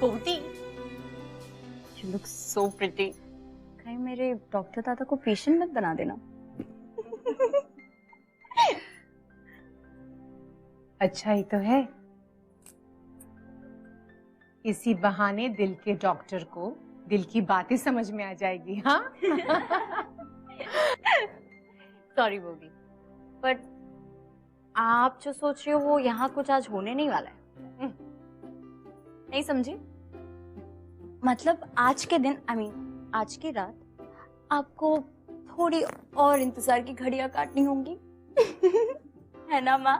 बोती, you look so pretty. कहीं मेरे डॉक्टर दादा को पेशेंट मत बना देना। अच्छा ही तो है, इसी बहाने दिल के डॉक्टर को दिल की बातें समझ में आ जाएगी। हाँ सॉरी बोगी, बट आप जो सोच रहे हो वो यहाँ कुछ आज होने नहीं वाला है। नहीं समझी? मतलब आज के दिन आज की रात आपको थोड़ी और इंतजार की घड़ियां काटनी होंगी। है ना माँ?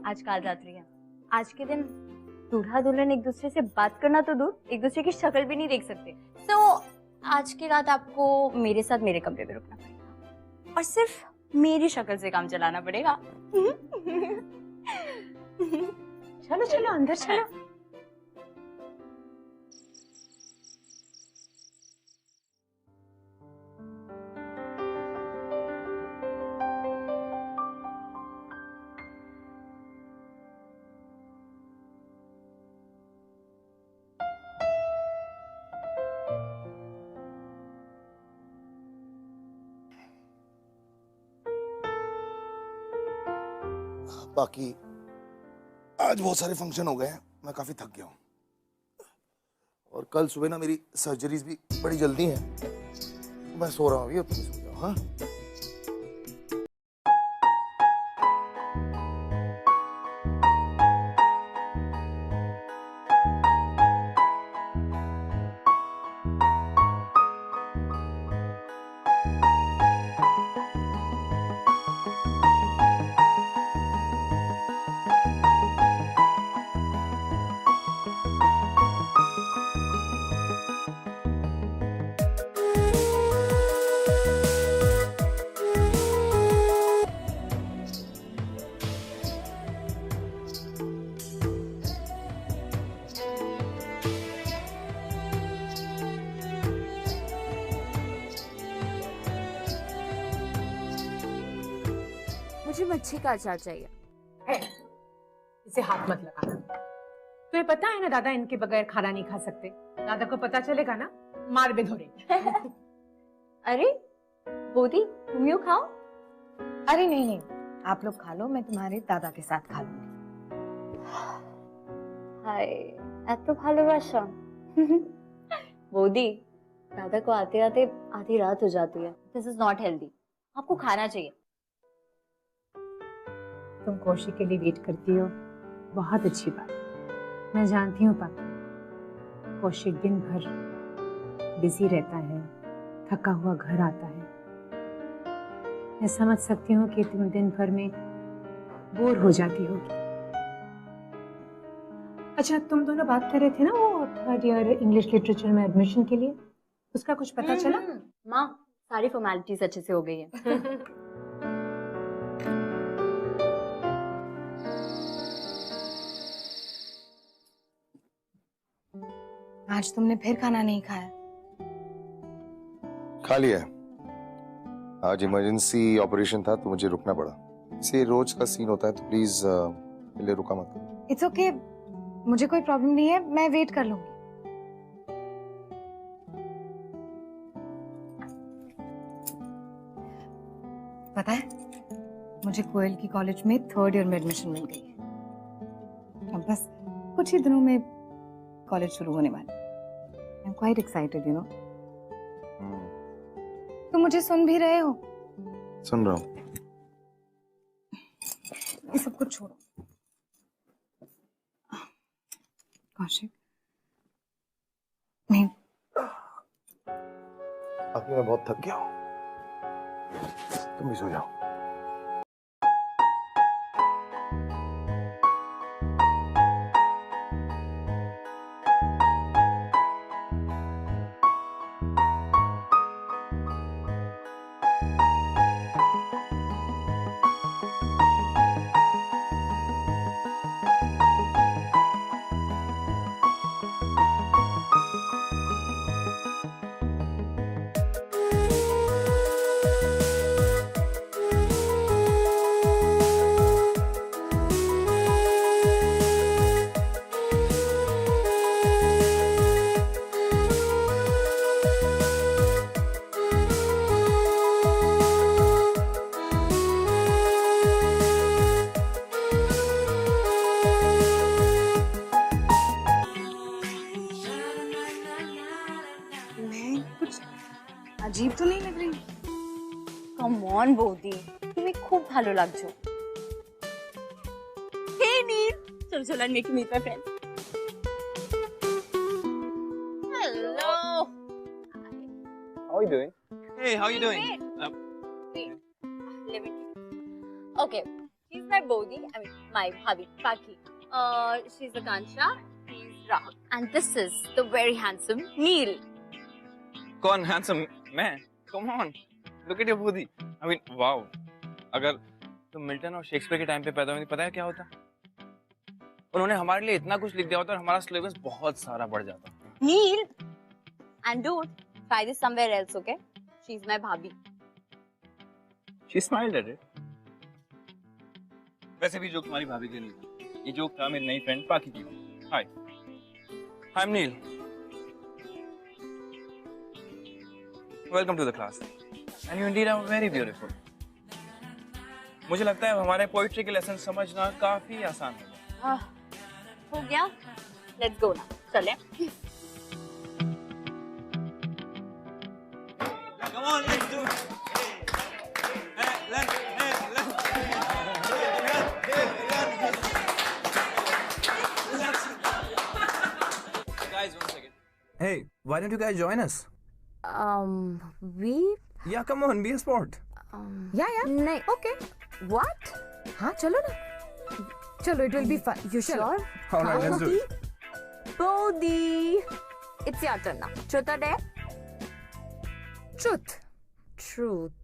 आज काल रात्रि है, आज के दिन दूल्हा दुल्हन एक दूसरे से बात करना तो दूर, एक दूसरे की शक्ल भी नहीं देख सकते। तो आज की रात आपको मेरे साथ मेरे कमरे में रुकना पड़ेगा और सिर्फ मेरी शक्ल से काम चलाना पड़ेगा। चलो चलो अंदर चलो। बाकी आज बहुत सारे फंक्शन हो गए हैं, मैं काफी थक गया हूँ और कल सुबह ना मेरी सर्जरीज भी बड़ी जल्दी है। मैं सो रहा हूँ अभी, तुम सो जाओ। हाँ मुझे मच्छी का अचार चाहिए। है, इसे हाथ मत लगाना। तुम्हें पता है ना दादा इनके बगैर खाना नहीं खा सकते। दादा को पता चलेगा ना, मार बे धोरे। अरे बोधी, तुम यूँ खाओ। अरे नहीं नहीं, आप लोग खा लो, मैं तुम्हारे दादा के साथ खा लूंगी। हाय एत भालोबाशा। बोधी, दादा को आते आते आधी रात हो जाती है। दिस इज नॉट हेल्दी, आपको खाना चाहिए। तुम कौशिक के लिए वेट करती हो, बहुत अच्छी बात। मैं जानती हूँ पापा, कौशिक दिन भर बिजी रहता है, थका हुआ घर आता है। मैं समझ सकती हूँ कि तुम दिन भर में बोर हो जाती होगी। अच्छा, तुम दोनों बात कर रहे थे ना वो थर्ड ईयर इंग्लिश लिटरेचर में एडमिशन के लिए, उसका कुछ पता चला? माँ, सारी फॉर्मेलिटीज अच्छे से हो गई है। आज तुमने फिर खाना नहीं खाया? खा लिया है। आज इमरजेंसी ऑपरेशन था तो मुझे रुकना पड़ा। इसे रोज का सीन होता है तो प्लीज मेरे लिए रुका मत। इट्स ओके, मुझे कोई प्रॉब्लम नहीं है, मैं वेट कर लूंगी। पता है, मुझे कोयल की कॉलेज में थर्ड ईयर में एडमिशन मिल गई है। अब बस कुछ ही दिनों में कॉलेज शुरू होने वाला है। I am quite excited, you know. तुम मुझे सुन भी रहे हो? सुन रहा हूँ। ये सब कुछ छोड़ो। कौशिक, नहीं, अभी मैं बहुत थक गया हूँ, तुम भी सो जाओ। কাম অন বৌদি, তুমি খুব ভালো লাগছো। হে নীল, চলো চলো আর make meet my friend. Hello. How are you doing? Hey, how are you doing? Let me. Okay, she's my Bodhi. I mean, my hubby, Paki. She's Akansha. He's Rahul. And this is the very handsome Neil. कौन handsome? मैं? Come on, look at your booty. I mean, wow. अगर तुम Milton और Shakespeare के time पे पैदा हुई, पता है क्या होता? उन्होंने हमारे लिए इतना कुछ लिख दिया होता और हमारा सिलेबस बहुत सारा बढ़ जाता। Neil. And don't try this somewhere else, okay? She's my bhabhi. She smiled at it. वैसे भी जोक तुम्हारी भाभी के लिए था। ये जोक था मेरी नई फ्रेंड पाकी की। Hi. I'm Neil. Welcome to the class. And you indeed are very beautiful. मुझे लगता है हमारे पोइट्री के लेसन समझना काफी आसान हो गया। हो गया? Let's go now. चले। Come on, let's do it. Guys, 1 second. Hey, why don't you guys join us? We? Yeah, come on, be a sport. Yeah, yeah. नहीं. Okay. What? हाँ चलो ना. चलो, it will be fun. You sure? All right, let's do it. Bodhi. It's your turn now. Truth or dare? Truth. Truth.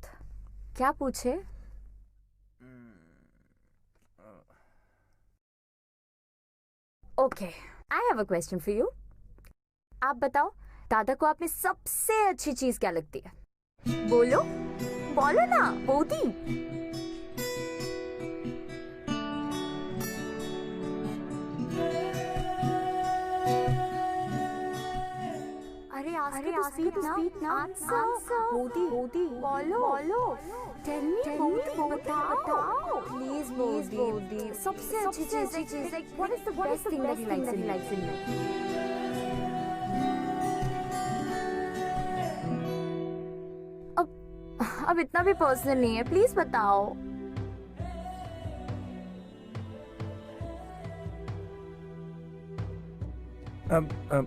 क्या पूछे? Okay, I have a question for you. आप बताओ, दादा को आप में सबसे अच्छी चीज क्या लगती है? बोलो, बोलो ना, बोधी। अरे आस्क ना, आंसर, बोधी, बोलो, टेल मी, बताओ, प्लीज बोधी, सबसे अच्छी चीज, what is the best thing that he likes in you? अब इतना भी पर्सनल नहीं है, प्लीज बताओ।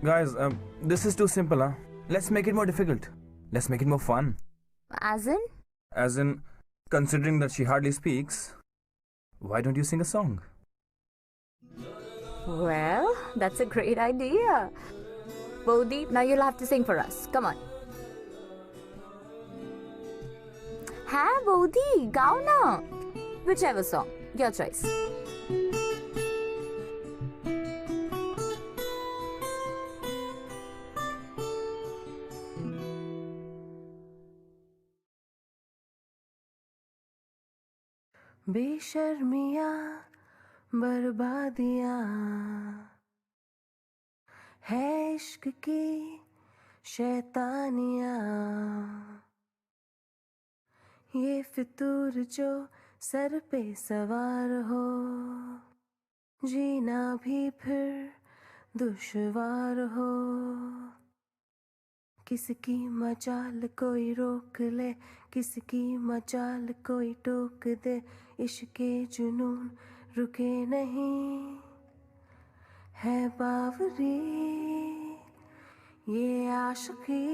Guys, this is too simple, huh? Let's make it more difficult. Let's make it more fun. As in? As in, considering that she hardly speaks, why don't you sing a song? Well, that's a great idea. Bodhi, now you'll have to sing for us. Come on. हाँ बोधी, गाओ ना. Whichever song, your choice. बेशर्मियाँ बर्बादियाँ है इश्क की शैतानियाँ, ये फितूर जो sir पे सवार हो, जीना भी फिर दुश्वार हो। किसकी मजाल कोई रोक ले, किसकी मजाल कोई टोक दे, इश्के जुनून रुके नहीं है बावरी, ये आशिकी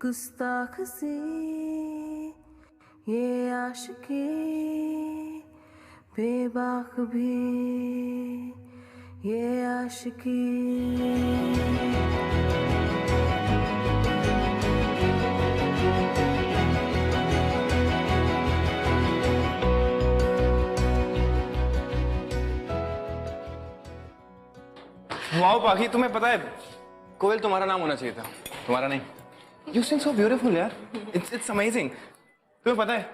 गुस्ताख सी, ये आशिकी बेबाक भी, ये आशिकी। वाओ पाखी, तुम्हें पता है कोयल तुम्हारा नाम होना चाहिए था, तुम्हारा नहीं। You sing so beautiful यार, it's amazing। तुम्हें पता है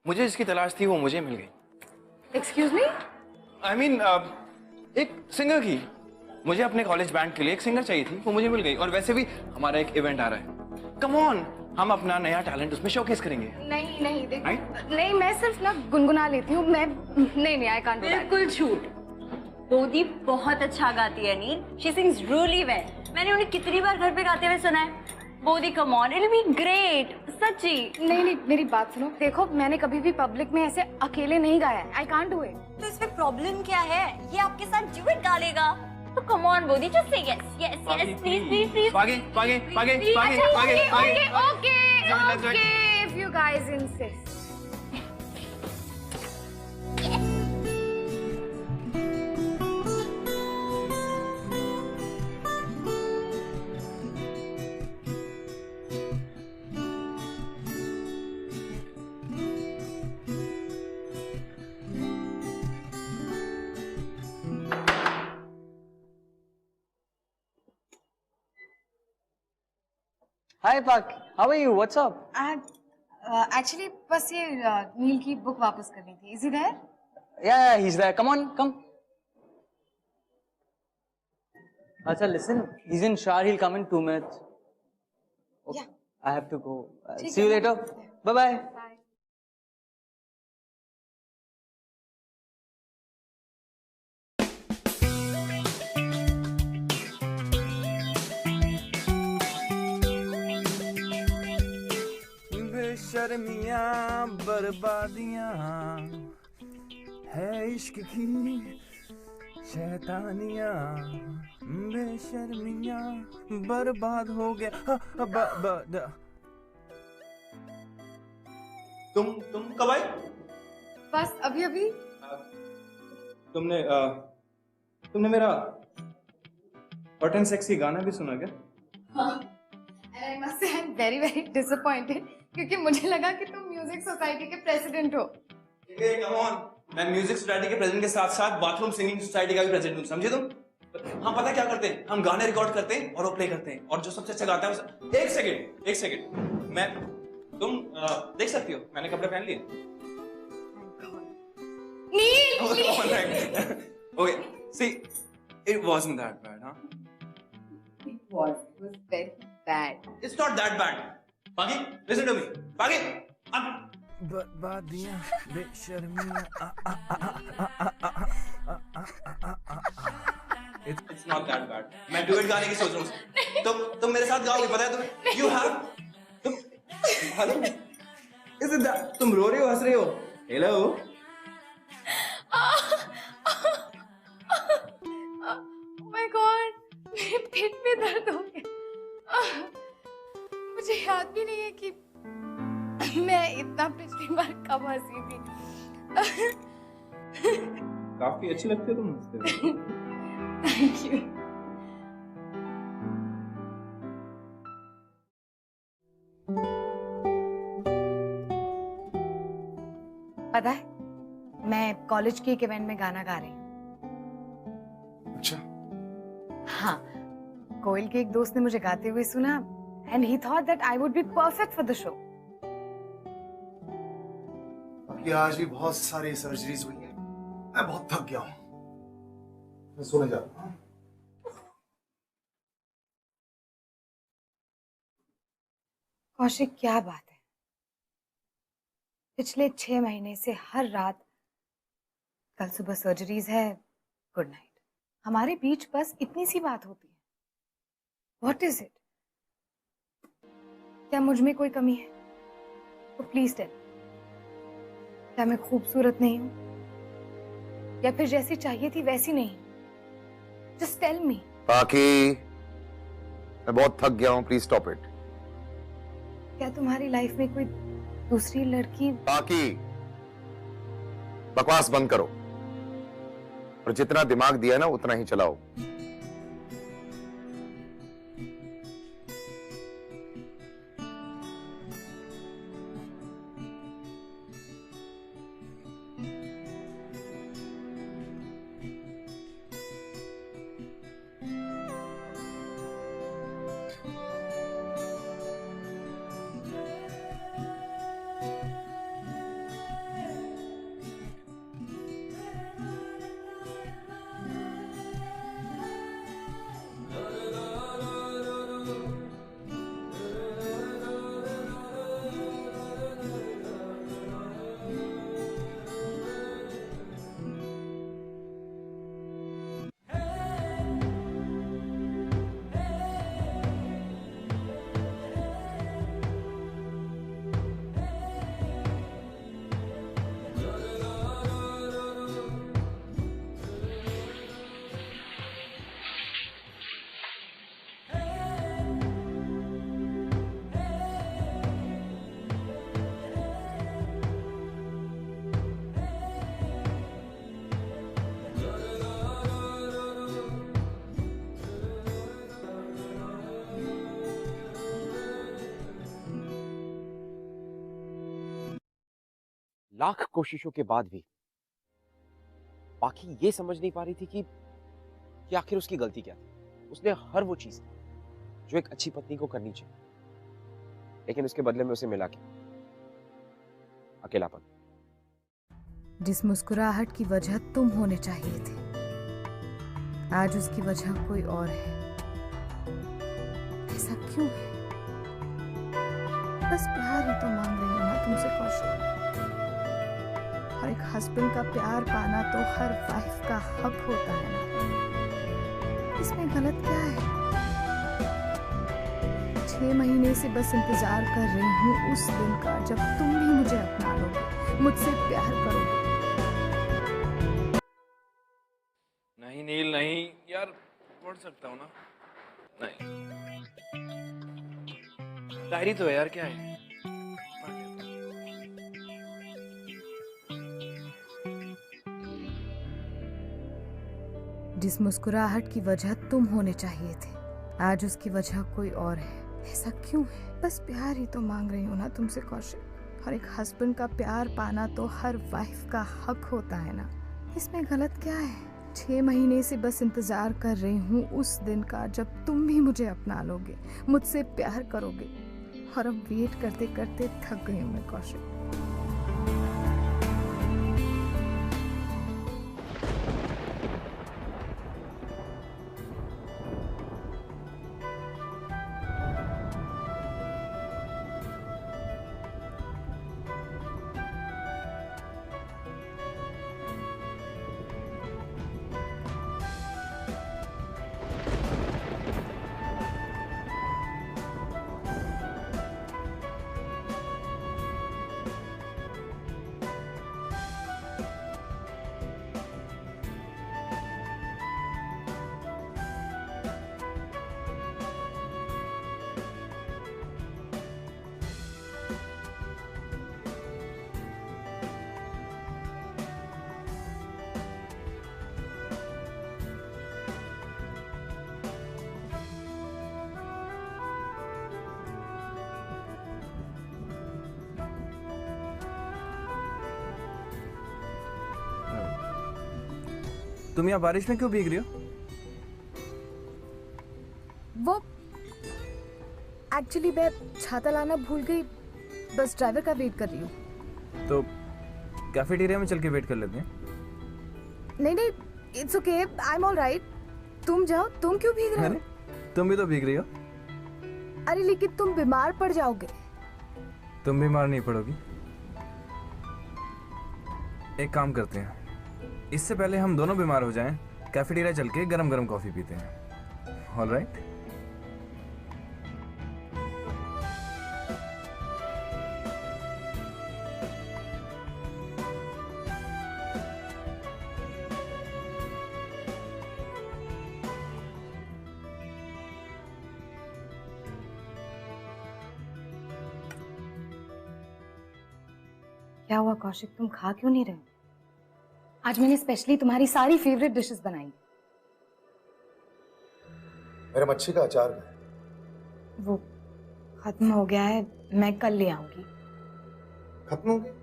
मुझे जिसकी तलाश थी वो मुझे मिल गई। Excuse me? I mean, एक सिंगर की, मुझे अपने कॉलेज बैंड के लिए एक सिंगर चाहिए थी, वो मुझे मिल गई। और वैसे भी हमारा एक इवेंट आ रहा है, कम ऑन, हम अपना नया टैलेंट उसमें शोकेस करेंगे। नहीं नहीं, मैं सिर्फ ना गुनगुना लेती हूँ। मैं नहीं, आई कांट डू दैट। बिल्कुल झूठ। बोधी बहुत अच्छा गाती है नील, शी सिंग्स रियली वेल। मैंने उन्हें कितनी बार घर पे गाते हुए सुना है। Bodhi come on, it will be great, सच्ची। नहीं नहीं, मेरी बात सुनो। देखो, मैंने कभी भी पब्लिक में ऐसे अकेले नहीं गाया है। I can't do it. तो इसमें प्रॉब्लम क्या है? ये आपके साथ ड्यूएट गा लेगा। तो come on Bodhi, just say yes yes yes, please please please. पागे पागे पागे पागे पागे पागे। Okay, if you guys insist. Hi Pak, how are you? What's up? Actually बस ये नील की बुक वापस करनी थी। Is he there? Yeah, he's there. Come on, come. Acha, listen, he's in shower. He'll come in 2 minutes. Okay. Yeah. I have to go. See you later. Bye bye. बेशर्मियाँ बर्बादियाँ है इश्क की शैतानियाँ, बेशर्मियाँ बर्बाद हो गया। तुम कब आई? बस अभी अभी। तुमने मेरा हॉट एंड सेक्सी गाना भी सुना क्या? And I must say I'm very very disappointed क्योंकि मुझे लगा कि तुम म्यूजिक सोसाइटी के प्रेसिडेंट हो। कम ऑन, मैं म्यूजिक सोसाइटी के प्रेसिडेंट के साथ साथ बाथरूम सिंगिंग सोसाइटी का भी प्रेसिडेंट हूँ, समझे तुम? हम पता क्या करते हैं, हम गाने रिकॉर्ड करते हैं और वो प्ले करते हैं, और जो सबसे अच्छा गाता है उसे एक सेकंड मैं तुम देख सकती हो मैंने कपड़े पहन लिए। Neel okay, see it wasn't that bad, हाँ? It was very bad. It's not that bad. Pagi, listen to me. Pagi, बर्बादियाँ बेशर्मियाँ। It's not that bad. मैं डुएट गाने की सोच रहा हूँ। तुम मेरे साथ गाओगे, पता है तुम्हें? You have तुम हेलो? Is it that? तुम रो रही हो, हंस रही हो? Hello? Oh my God, मेरे पेट में दर्द हो गया। मुझे याद भी नहीं है कि मैं इतना पिछली बार कब हंसी थी। काफी अच्छी लगती है तुम हंसते हो। Thank you. पता है, मैं कॉलेज के एक इवेंट में गाना गा रही हूँ। अच्छा, हाँ, कोयल के एक दोस्त ने मुझे गाते हुए सुना and he thought that I would be perfect for the show. बाकी आज भी बहुत सारी सर्जरीज हुई हैं, मैं बहुत थक गया हूँ, मैं सोने जा रहा हूँ। कौशिक, क्या बात है? पिछले 6 महीने से हर रात कल सुबह सर्जरीज है, गुड नाइट। हमारे बीच बस इतनी सी बात होती है। What is it? क्या मुझ में कोई कमी है? तो प्लीज टेल। क्या मैं खूबसूरत नहीं हूं? या फिर जैसी चाहिए थी वैसी नहीं? Just tell me. बाकी मैं बहुत थक गया हूँ, प्लीज स्टॉप इट। क्या तुम्हारी लाइफ में कोई दूसरी लड़की? बाकी बकवास बंद करो और जितना दिमाग दिया ना उतना ही चलाओ। लाख कोशिशों के बाद भी बाकी ये समझ नहीं पा रही थी कि आखिर उसकी गलती क्या थी। उसने हर वो चीज की जो एक अच्छी पत्नी को करनी चाहिए, लेकिन उसके बदले में उसे मिला क्या? अकेलापन। जिस मुस्कुराहट की वजह तुम होने चाहिए थे, आज उसकी वजह कोई और है। ऐसा क्यों है? बस प्यार ही तो मांग रही हूँ ना तुमसे कौशिक। और एक हस्बैंड का प्यार पाना तो हर वाइफ का हक होता है ना। इसमें गलत क्या है? 6 महीने से बस इंतजार कर रही हूँ उस दिन का जब तुम भी मुझे अपना लोगे, मुझसे प्यार करोगे। नहीं नील नहीं यार, पढ़ सकता हूँ ना। नहीं डायरी तो है यार, क्या है? जिस मुस्कुराहट की वजह तुम होने चाहिए थे, आज उसकी वजह कोई और है। ऐसा क्यों है? बस प्यार ही तो मांग रही हूँ ना तुमसे कौशिक। और एक हस्बैंड का प्यार पाना तो हर वाइफ का हक होता है ना। इसमें गलत क्या है? 6 महीने से बस इंतजार कर रही हूँ उस दिन का जब तुम भी मुझे अपना लोगे, मुझसे प्यार करोगे। और अब वेट करते करते थक गई हूँ मैं कौशिक। तुम यहाँ बारिश में क्यों भीग रही हो? वो एक्चुअली मैं छाता लाना भूल गई, बस ड्राइवर का वेट कर रही हूँ। तो कैफेटेरिया में चल के वेट कर लेते हैं। नहीं नहीं, it's okay, I am all right. तुम जाओ, तुम क्यों भीग रहे हो? अरे तुम भी तो भीग रही हो। अरे लेकिन तुम बीमार पड़ जाओगे। तुम बीमार नहीं पड़ोगी। एक काम करते हैं, इससे पहले हम दोनों बीमार हो जाएं, कैफेटेरिया चल के गरम गरम कॉफी पीते हैं। All right? क्या हुआ कौशिक, तुम खा क्यों नहीं रहे? आज मैंने स्पेशली तुम्हारी सारी फेवरेट डिशेस बनाई। मेरा मच्छी का अचार है। वो खत्म हो गया है, मैं कल ले आऊंगी। खत्म हो गया?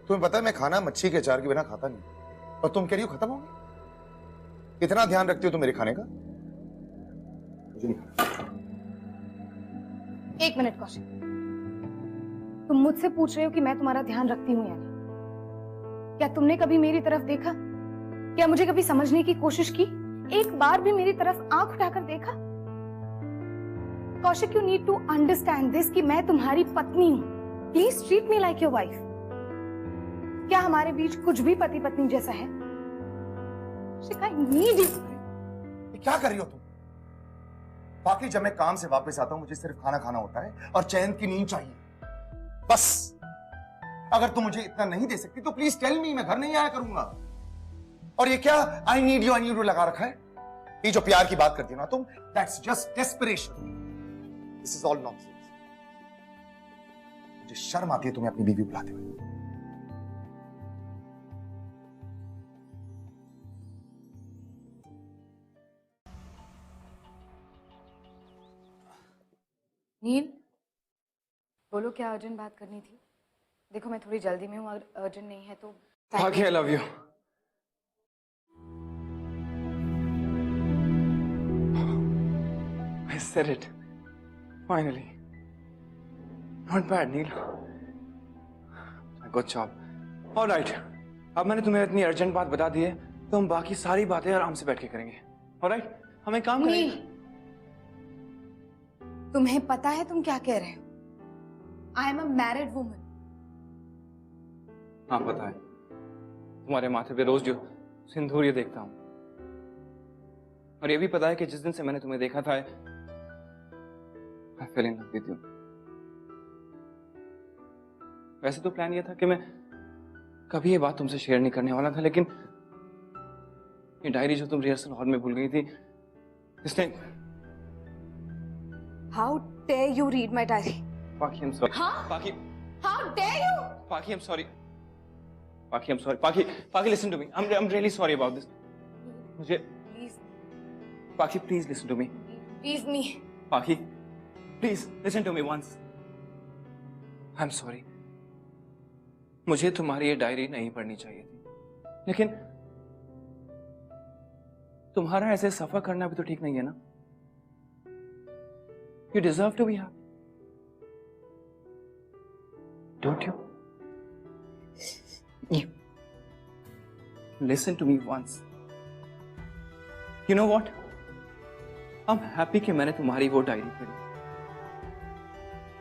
तुम्हें पता है मैं खाना मच्छी के अचार के बिना खाता नहीं, और तुम कह रही हो खत्म हो गया? कितना ध्यान रखती हो तुम मेरे खाने का? मुझे नहीं खाना। 1 मिनट कौशिक, तुम मुझसे पूछ रहे हो कि मैं तुम्हारा ध्यान रखती हूँ या नहीं? क्या तुमने कभी मेरी तरफ देखा? क्या मुझे कभी समझने की कोशिश की? एक बार भी मेरी तरफ आंख उठाकर देखा? Kaushik, you need to understand this कि मैं तुम्हारी पत्नी हूं। Please treat me like your wife. क्या हमारे बीच कुछ भी पति पत्नी जैसा है? Kaushik, I need you. क्या कर रही हो तुम? बाकी जब मैं काम से वापस आता हूं मुझे सिर्फ खाना खाना होता है और चैन की नींद चाहिए, बस। अगर तुम मुझे इतना नहीं दे सकती तो प्लीज टेल मी, मैं घर नहीं आया करूंगा। और ये क्या आई नीड यू लगा रखा है? ये जो प्यार की बात करती हो ना तुम, that's just desperation. This is all nonsense. मुझे शर्म आती है तुम्हें अपनी बीवी बुलाते हुए। नील, बोलो क्या अर्जेंट बात करनी थी? देखो मैं थोड़ी जल्दी में हूँ, अगर अर्जेंट नहीं है तो पाकी, I love you. I said it. Finally. Not bad, Neil. Good job. All right. अब मैंने तुम्हें इतनी अर्जेंट बात बता दी है, तो हम बाकी सारी बातें आराम से बैठ के करेंगे। All right? हमें काम करेंगे। तुम्हें पता है तुम क्या कह रहे हो? I am a married woman. हाँ पता है, तुम्हारे माथे पे रोज जो सिंदूर ये देखता हूँ, और ये भी पता है कि जिस दिन से मैंने तुम्हें देखा था I fell in love with you. वैसे तो प्लान ये था कि मैं कभी ये बात तुमसे शेयर नहीं करने वाला था, लेकिन ये डायरी जो तुम रिहर्सल हॉल में भूल गई थी, इसने how dare you read my diary? Paki, I'm sorry. हाँ? Paki, how dare you? Paki, I'm sorry. Paki, I'm sorry. Paki, listen to me. I'm really sorry about this. मुझे, please Paki, please listen to me. Please me. Paki, please listen to me once. I'm sorry. मुझे तुम्हारी ये diary नहीं पढ़नी चाहिए थी, लेकिन तुम्हारा ऐसे सफर करना भी तो ठीक नहीं है ना? You deserve to be happy. Don't you? You listen to me once. You know what? I'm happy कि मैंने तुम्हारी वो डायरी पढ़ी,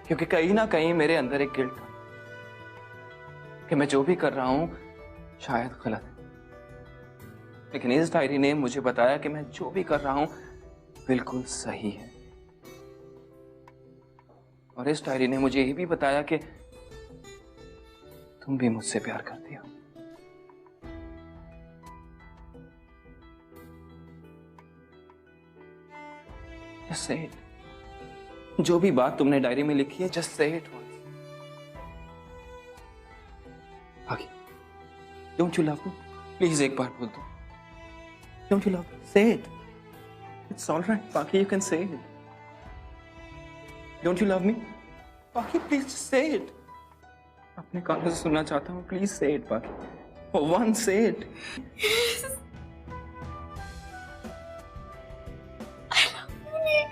क्योंकि कहीं ना कहीं मेरे अंदर एक गिल्ट था कि मैं जो भी कर रहा हूं शायद गलत है, लेकिन इस डायरी ने मुझे बताया कि मैं जो भी कर रहा हूं बिल्कुल सही है। और इस डायरी ने मुझे ये भी बताया कि तुम भी मुझसे प्यार करती हो। Just say it. जो भी बात तुमने डायरी में लिखी है, just say it once. आगे, don't you love me? Please एक बार बोल दो। Don't you love me? Say it. It's all right, Paki. You can say it. Don't you love me? Paki, please just say it. अपने कानों से सुनना चाहता हूँ। Please say it, Paki. For once, say it. Yes. I love you, Nick.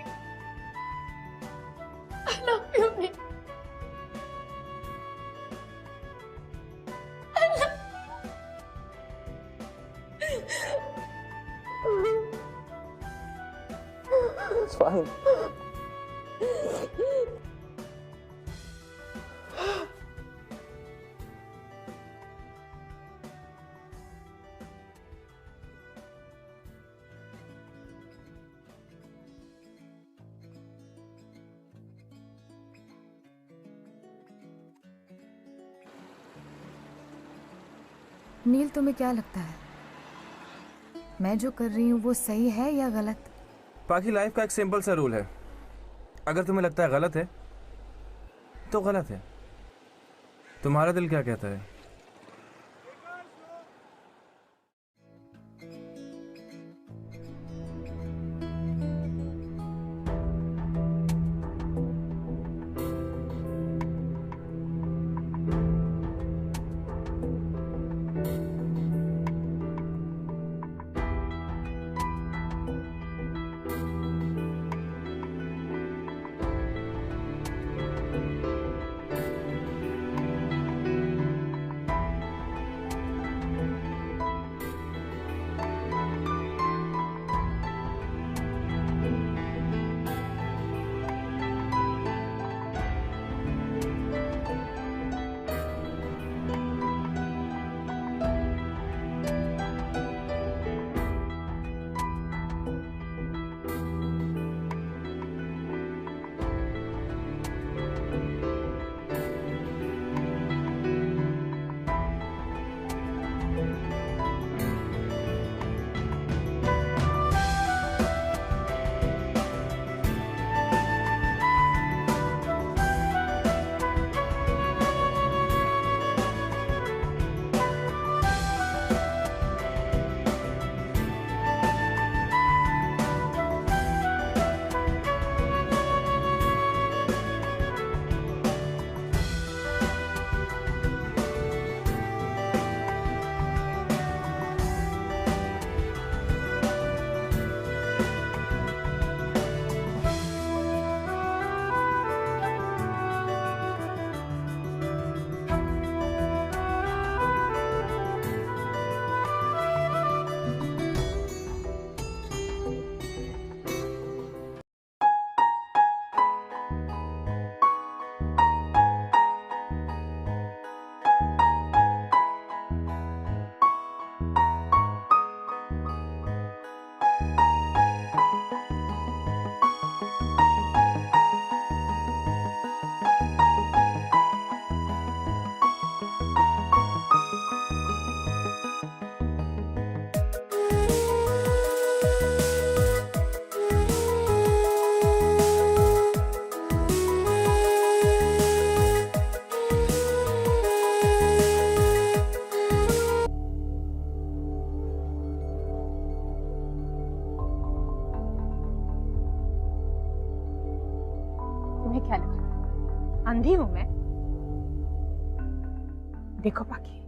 I love you. It's fine. नील, तुम्हें क्या लगता है मैं जो कर रही हूँ वो सही है या गलत? बाकी लाइफ का एक सिंपल सा रूल है, अगर तुम्हें लगता है गलत है तो गलत है। तुम्हारा दिल क्या कहता है? देखो बाकी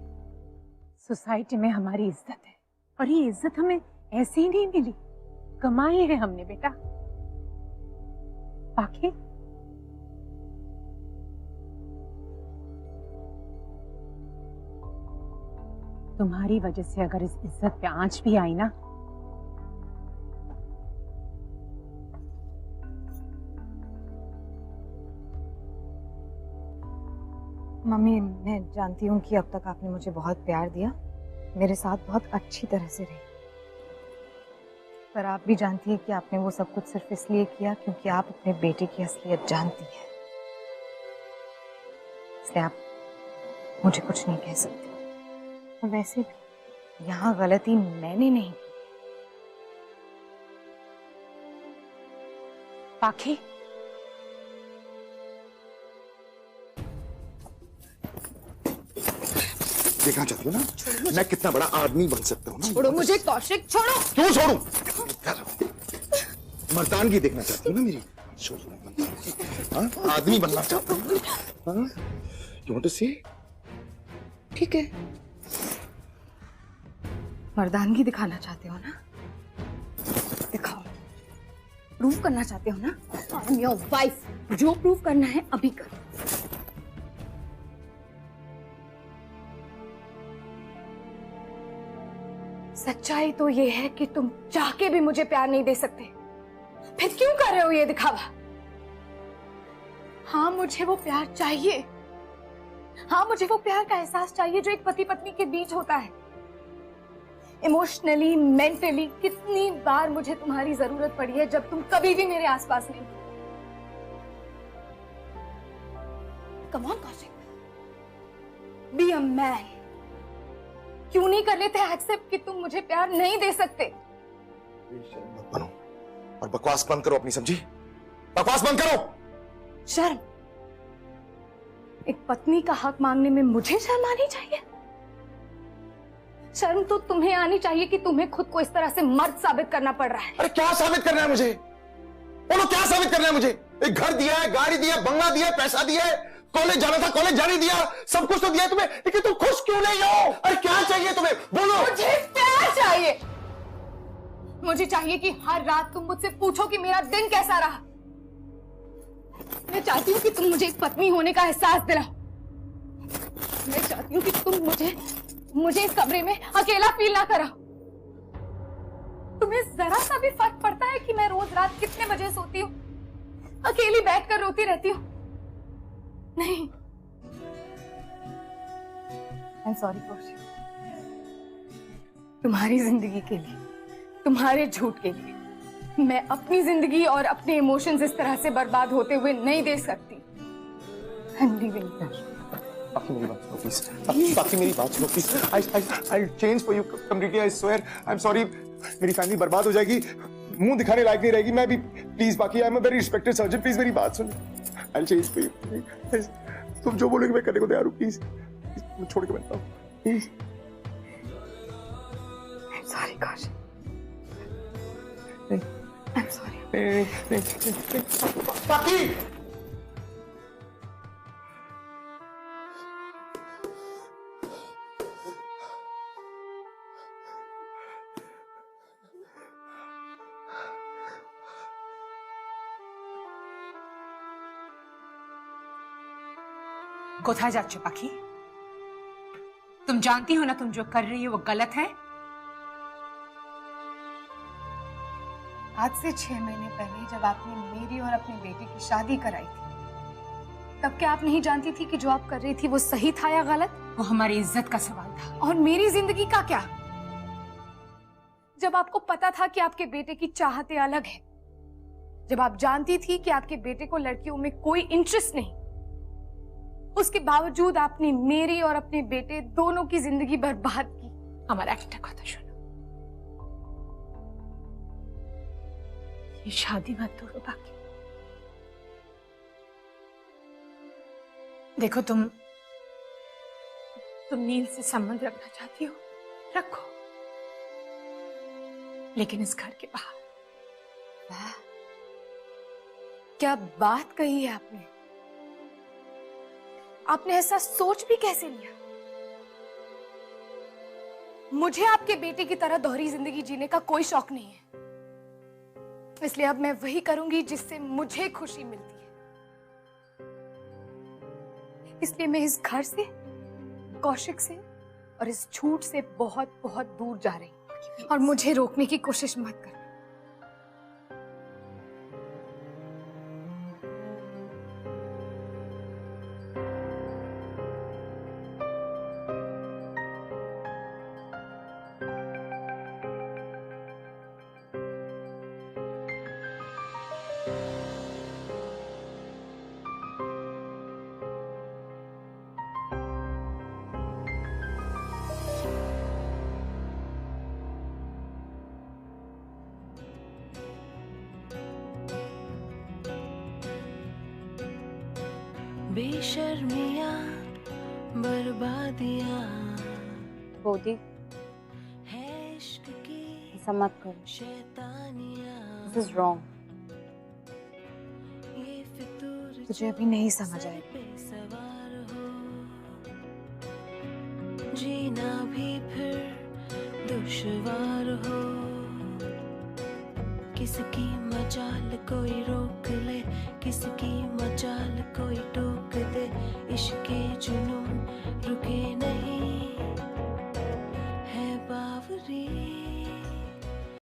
सोसाइटी में हमारी इज्जत है और ये इज्जत हमें ऐसे ही नहीं मिली, कमाई है हमने बेटा। बाकी तुम्हारी वजह से अगर इस इज्जत पे आंच भी आई ना, मम्मी मैं जानती हूँ कि अब तक आपने मुझे बहुत प्यार दिया, मेरे साथ बहुत अच्छी तरह से रही, पर आप भी जानती हैं कि आपने वो सब कुछ सिर्फ इसलिए किया क्योंकि आप अपने बेटे की असलियत जानती हैं, इसलिए आप मुझे कुछ नहीं कह सकती। और वैसे भी यहाँ गलती मैंने नहीं की। पाखी देखना चाहती हो ना मैं कितना बड़ा आदमी बन सकता हूँ ना? छोड़ो मुझे कौशिक, छोड़ो। क्यों छोड़ूं? मर्दानगी देखना चाहती हो ना मेरी? छोड़ो। हाँ? आदमी बनना चाहता हूँ। हाँ? You want to see? ठीक है, मर्दानगी दिखाना चाहते हो ना, दिखाओ। प्रूव करना चाहते हो ना, आई एम योर वाइफ, जो प्रूव करना है अभी करो। सच्चाई तो ये है कि तुम चाह के भी मुझे प्यार नहीं दे सकते, फिर क्यों कर रहे हो ये दिखावा? हाँ मुझे वो प्यार चाहिए, हाँ मुझे वो प्यार का एहसास चाहिए जो एक पति पत्नी के बीच होता है। इमोशनली, मेंटली कितनी बार मुझे तुम्हारी जरूरत पड़ी है जब तुम कभी भी मेरे आसपास नहीं। Come on Kaushik, be a man. क्यों नहीं कर लेते एक्सेप्ट कि तुम मुझे प्यार नहीं दे सकते? मत बनो और बकवास बंद करो अपनी, समझी? बकवास बंद करो। शर्म, एक पत्नी का हक मांगने में मुझे शर्म आनी चाहिए? शर्म तो तुम्हें आनी चाहिए कि तुम्हें खुद को इस तरह से मर्द साबित करना पड़ रहा है। अरे क्या साबित करना है मुझे? बोलो क्या साबित करना है मुझे? एक घर दिया है, गाड़ी दिया, बंगला दिया, पैसा दिया है, कॉलेज जाना था कॉलेज जाने दिया, सब कुछ तो दिया तुम्हें, लेकिन तुम खुश क्यों नहीं हो? अरे क्या चाहिए तुम्हें? बोलो। मुझे प्यार चाहिए। मुझे चाहिए कि हर रात तुम मुझसे पूछो कि मेरा दिन कैसा रहा। मैं चाहती हूँ कि तुम मुझे एक पत्नी होने का एहसास दिलाओ। मैं चाहती हूँ कि तुम मुझे इस कमरे में अकेला फील ना कराओ। तुम्हें जरा सा भी फर्क पड़ता है कि मैं रोज रात कितने बजे सोती हूँ, अकेली बैठकर रोती रहती हूँ? नहीं। I'm sorry कौशिक, तुम्हारी जिंदगी के लिए, तुम्हारे झूठ के लिए मैं अपनी जिंदगी और अपने इमोशंस इस तरह से बर्बाद होते हुए नहीं देख सकती। I'm leaving now. बाकी मेरी बात सुनो प्लीज, बाकी मेरी बात सुनो please. I'll change for you completely, I swear. I'm sorry, मेरी फैमिली बर्बाद हो जाएगी, मुंह दिखाने लायक नहीं रहेगी मैं भी। प्लीज बाकी, I'm a very respected surgeon, please मेरी बात सुनो। I'll change for you. तुम जो बोलोगे मैं करने को तैयार हूँ, प्लीज छोड़ के बैठता हूँ please. I'm sorry Kaushik, I'm sorry. बाकी कोथा जाच्छो पाखी? तुम जानती हो ना तुम जो कर रही हो वो गलत है। आज से 6 महीने पहले जब आपने मेरी और अपने बेटे की शादी कराई थी, तब क्या आप नहीं जानती थी कि जो आप कर रही थी वो सही था या गलत? वो हमारी इज्जत का सवाल था। और मेरी जिंदगी का क्या? जब आपको पता था कि आपके बेटे की चाहतें अलग है, जब आप जानती थी कि आपके बेटे को लड़कियों में कोई इंटरेस्ट नहीं, उसके बावजूद आपने मेरी और अपने बेटे दोनों की जिंदगी बर्बाद की। हमारा एक्टर का तो सुनो, ये शादी मत तोड़ो बाकी। देखो तुम नील से संबंध रखना चाहती हो, रखो, लेकिन इस घर के बाहर। वाह, क्या बात कही है आपने। आपने ऐसा सोच भी कैसे लिया? मुझे आपके बेटे की तरह दोहरी जिंदगी जीने का कोई शौक नहीं है, इसलिए अब मैं वही करूंगी जिससे मुझे खुशी मिलती है। इसलिए मैं इस घर से, कौशिक से और इस झूठ से बहुत बहुत दूर जा रही हूँ, और मुझे रोकने की कोशिश मत करना। बेशर्मियां बर्बादियां बोधी, है इश्क की ऐसा मत करो। शैतानियां। This is wrong. ये फितूर तुझे अभी नहीं समझ आएगा। पे सवार हो, जीना भी फिर दुश्वार हो। किसकी मजाल कोई रोक ले, किसकी मजाल कोई टोक दे। इश्क़े जुनून रुके नहीं,